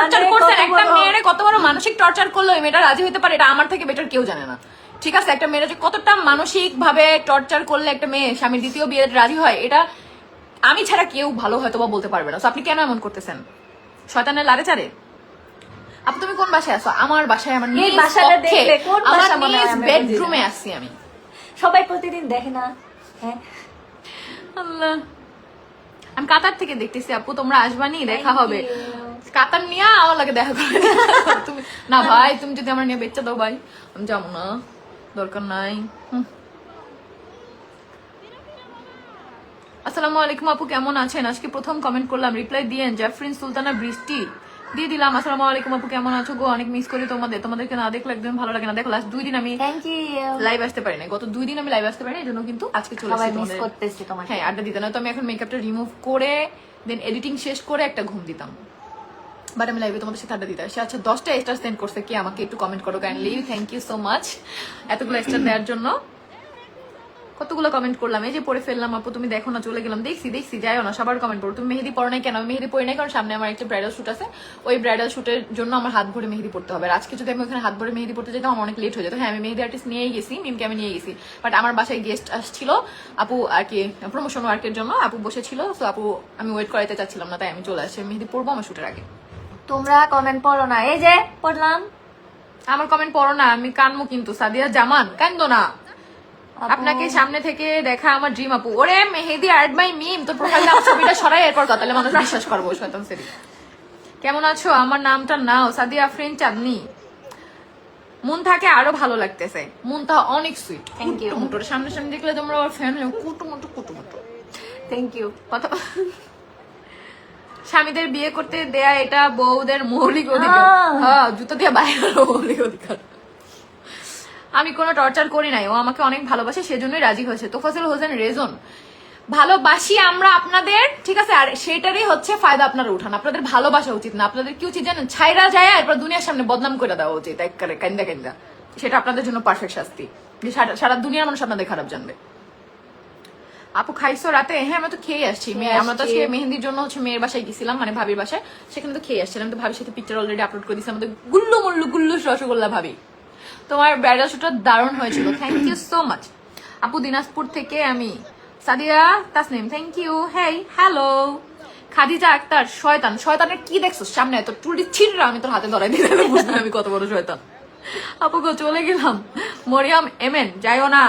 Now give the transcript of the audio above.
Torture করছেন একটা মেয়েরে, কত বড় মানসিক টর্চার করলো এই মেয়েটা রাজি হতে পারে, এটা আমার থেকে বেটার কেউ জানে না। ঠিক আছে, একটা মেয়েরা যে কতটা মানসিক ভাবে টর্চার করলে একটা মেয়ে স্বামীর দ্বিতীয় বিয়ে রাজি হয়, এটা আমি ছাড়া কেউ ভালো হয়তো বা বলতে পারবে না। আপনি কেন এমন করতেছেন? শয়তানের লারে চারে। আপু তুমি কোন বাসায় আছো? আমার বাসায়, আমার নিজ বাসাটা দেখলে কোন বাসা মনে হয়? বেডরুমে আসছি আমি। সবাই প্রতিদিন দেখে না? হ্যাঁ আল্লাহ, আমি কাতার থেকে দেখতেছি আপু, তোমরা আসবানি, দেখা হবে। কাতার নিয়ে আমার লাগে দেখা করে তুমি না ভাই, তুমি যদি আমার নিয়ে বেচা দাও ভাই, আমি যাবো না, দরকার নাই। আসসালামু আলাইকুম আপু, কেমন আছেন? আজকে প্রথম কমেন্ট করলাম, রিপ্লাই দিয়েন। জাফরিন সুলতানা বৃষ্টি দিয়ে দিলাম। আসসালামু আলাইকুম আপু, কেমন আছো গো? অনেক মিস করি তোমাদেরকে না দেখলে একদম ভালো লাগে না। দেখো লাস্ট 2 দিন আমি লাইভ আসতে পারি না, গত 2 দিন আমি লাইভ আসতে পারি না, এই জন্য কিন্তু আজকে চলে এসেছি তোমাদের। হ্যাঁ, আড্ডা দিতে না তো আমি এখন মেকআপটা রিমুভ করে দেন এডিটিং শেষ করে একটা ঘুম দিতাম, বাট আমি লাইভে তোমাদের সাথে আড্ডা দিতে আসছি। আচ্ছা 10টা স্টার সেন্ড করছে কে আমাকে? একটু কমেন্ট করো kindly, thank you so much এতগুলো স্টার দেওয়ার জন্য। কতগুলো কমেন্ট করলাম, এই যে পড়ে ফেললাম। আপু তুমি দেখো না, চলে গেলাম। দেখছি যাইও না, সবার কমেন্ট পড়ো। তুমি মেহেদি পড়ো নাই কেন? আমি মেহেদি পড়ি নাই কারণ সামনে আমার একটা ব্রাইডাল শুট আছে, ওই ব্রাইডাল শুটের জন্য আমার হাত ভরে মেহেদি পড়তে হবে। আর আজকে যদি আমি ওখানে হাত ভরে মেহেদি পড়তে যেতাম আমার অনেক লেট হয়ে যেত। হ্যাঁ, আমি মেহেদি আর্টিস্ট নিয়েই গেছি, মিমকে আমি নিয়ে গেছি, বাট আমার বাসায় গেস্ট আসছিল আপু আর কি প্রমোশন ওয়ার্কের জন্য। আপু বসেছিল, তো আপু আমি ওয়েট করাইতে চাচ্ছিলাম না, তাই আমি চলে আসছি। মেহেদি পড়বো আমার শুটের আগে। তোমরা কমেন্ট পড়ো না, এই যে পড়লাম। আমার কমেন্ট পড়ো না, আমি কানমু কিন্তু। সাদিয়া জামান, কান্দো না, আপনাকে সামনে থেকে দেখা আমার ড্রিম আপু। ওরে মেহেদি আর্ট বাই মিম, তোর প্রোফাইলে আমার ছবিটা সরাই, এরপর কথা তাহলে মানুষ বিশ্বাস করবো। শয়তান সেরি, কেমন আছো? আমার নামটা নাও, সাদিয়া আফরিন চাঁদনি। মন থাকে আরো ভালো লাগতেছে, মনটা অনেক সুইট। Thank you. মোটর সামনে দেখলে তোমরা ওর ফ্যান হয়ে কুটু মুটু। Thank you. কথা, স্বামীদের বিয়ে করতে দেয়া এটা বউদের মৌলিক অধিকার। হ্যাঁ, জুতো দিয়ে বাইরে মৌলিক অধিকার। আমি কোনো টর্চার করি নাই, ও আমাকে অনেক ভালোবাসে, সেজন্যই রাজি হয়েছে। তোফাজুল হোসেন রেজন, ভালোবাসি আমরা আপনাদের, ঠিক আছে, আর সেটারই হচ্ছে ফায়দা আপনারা উঠান। আপনাদের ভালোবাসা উচিত না, আপনাদের কি উচিত জানেন? ছাইরা যায় এরপর দুনিয়ার সামনে বদনাম করে দেওয়া উচিত, একবারে কান্দা। সেটা আপনাদের জন্য পারফেক্ট শাস্তি, যে সারা দুনিয়ার মানুষ আপনাদের খারাপ জানবে। আপু খাইছো রাতে? হ্যাঁ, আমরা তো খেয়ে আসছি। আমরা তো আজকে মেহেন্দির জন্য হচ্ছে মেয়ের বাসায় গেছিলাম, মানে ভাবির বাসায়, সেখানে তো খেয়ে আসছিলাম। তো ভাবির সাথে পিকচার অলরেডি আপলোড করে দিচ্ছি, আমাদের গুল্লু রসগোল্লা ভাবি। তোমার ব্রাইডাল শুটটা দারুণ হয়েছিল, থ্যাংক ইউ সো মাচ আপু। দিনাজপুর থেকে আমি, Sadia Tasnim, thank you. Hey hello Khadija Akter, শয়তানের কি দেখছো সামনে? এত টুলটি ছিঁড়া আমি তোর হাতে ধরাই দিতে, বুঝতে আমি কত বড় শয়তান। আপু গো চলে গেলাম। মরিয়াম এমেন, যাইও না।